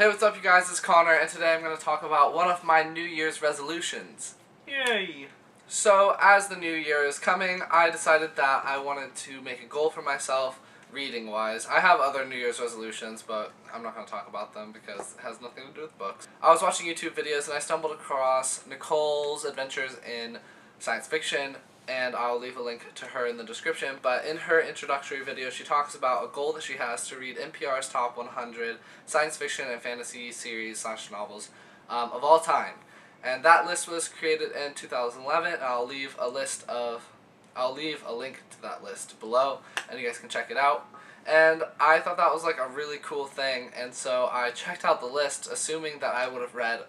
Hey, what's up you guys, it's Connor, and today I'm going to talk about one of my New Year's resolutions. Yay! So, as the new year is coming, I decided that I wanted to make a goal for myself, reading-wise. I have other New Year's resolutions, but I'm not going to talk about them because it has nothing to do with books. I was watching YouTube videos and I stumbled across Nicole's adventures in science fiction, and I'll leave a link to her in the description, but in her introductory video she talks about a goal that she has to read NPR's top 100 science fiction and fantasy series / novels of all time. And that list was created in 2011, and I'll leave a link to that list below, and you guys can check it out. And I thought that was like a really cool thing, and so I checked out the list assuming that I would have read,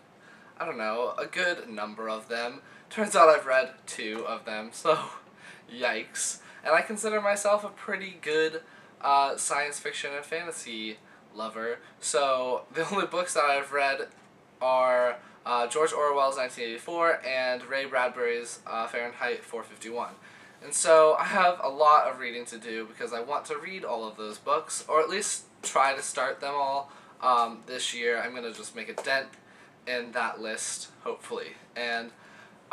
I don't know, a good number of them. Turns out I've read 2 of them, so yikes. And I consider myself a pretty good science fiction and fantasy lover. So the only books that I've read are George Orwell's 1984 and Ray Bradbury's Fahrenheit 451. And so I have a lot of reading to do because I want to read all of those books, or at least try to start them all this year. I'm going to just make a dent in that list, hopefully. And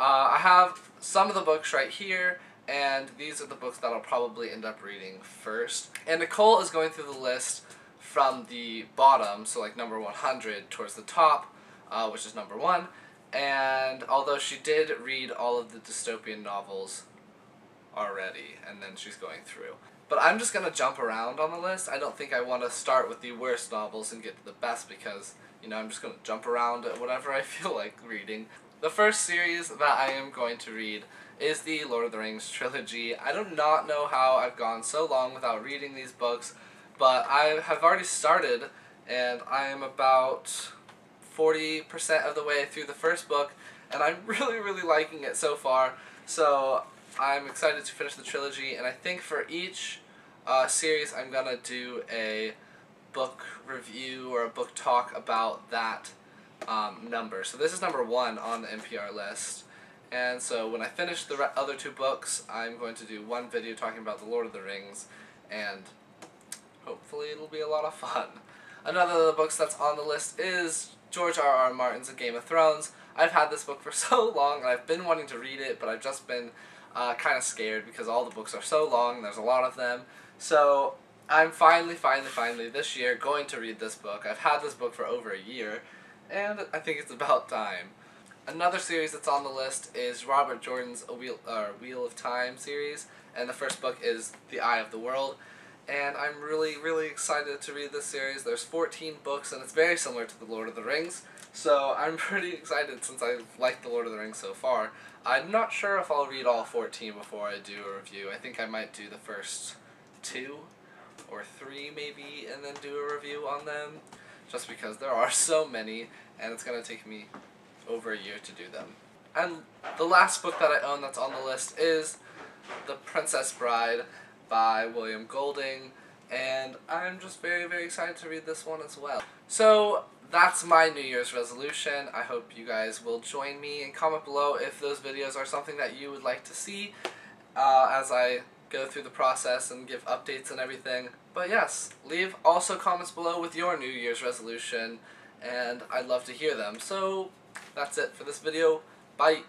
I have some of the books right here, and these are the books that I'll probably end up reading first. And Nicole is going through the list from the bottom, so like number 100 towards the top, which is number 1. And although she did read all of the dystopian novels already, and then she's going through. But I'm just going to jump around on the list. I don't think I want to start with the worst novels and get to the best because, you know, I'm just going to jump around at whatever I feel like reading. The first series that I am going to read is the Lord of the Rings trilogy. I do not know how I've gone so long without reading these books, but I have already started, and I am about 40% of the way through the first book, and I'm really liking it so far. So I'm excited to finish the trilogy, and I think for each series I'm gonna do a book review or a book talk about that number. So this is number 1 on the NPR list, and so when I finish the other 2 books, I'm going to do one video talking about the Lord of the Rings, and hopefully it'll be a lot of fun. Another of the books that's on the list is George R.R. Martin's A Game of Thrones. I've had this book for so long, and I've been wanting to read it, but I've just been kind of scared because all the books are so long, and there's a lot of them. So I'm finally this year going to read this book. I've had this book for over a year, and I think it's about time. Another series that's on the list is Robert Jordan's Wheel of Time series, and the first book is The Eye of the World. And I'm really excited to read this series. There's 14 books, and it's very similar to The Lord of the Rings, so I'm pretty excited since I've liked The Lord of the Rings so far. I'm not sure if I'll read all 14 before I do a review. I think I might do the first 2 or 3 maybe, and then do a review on them, just because there are so many, and it's going to take me over a year to do them. And the last book that I own that's on the list is The Princess Bride by William Golding, and I'm just very excited to read this one as well. So that's my New Year's resolution. I hope you guys will join me, and comment below if those videos are something that you would like to see as I go through the process and give updates and everything. But yes, leave also comments below with your New Year's resolution, and I'd love to hear them. So that's it for this video. Bye!